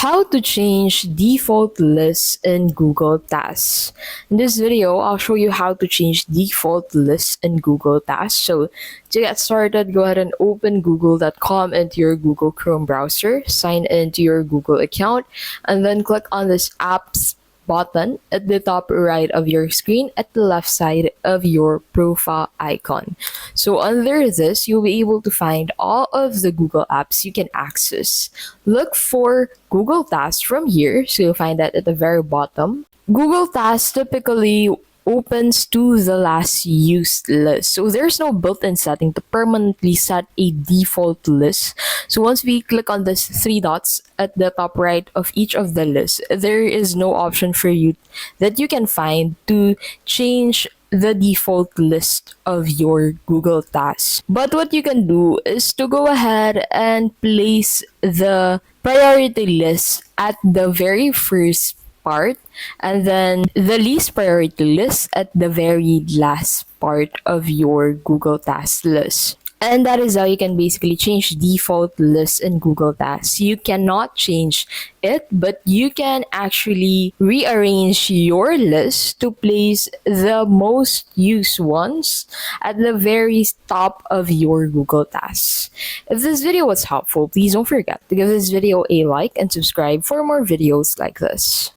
How to change default lists in Google Tasks. In this video, I'll show you how to change default lists in Google Tasks. So to get started, go ahead and open google.com into your Google Chrome browser, sign into your Google account, and then click on this apps button at the top right of your screen at the left side of your profile icon. So under this, you'll be able to find all of the Google apps you can access. Look for Google Tasks from here, so you'll find that at the very bottom. Google Tasks typically opens to the last used list. So there's no built-in setting to permanently set a default list. So once we click on this three dots at the top right of each of the lists, there is no option for you that you can find to change the default list of your Google Tasks. But what you can do is to go ahead and place the priority list at the very first part, and then the least priority list at the very last part of your Google Tasks list. And that is how you can basically change default lists in Google Tasks. You cannot change it, but you can actually rearrange your list to place the most used ones at the very top of your Google Tasks. If this video was helpful, please don't forget to give this video a like and subscribe for more videos like this.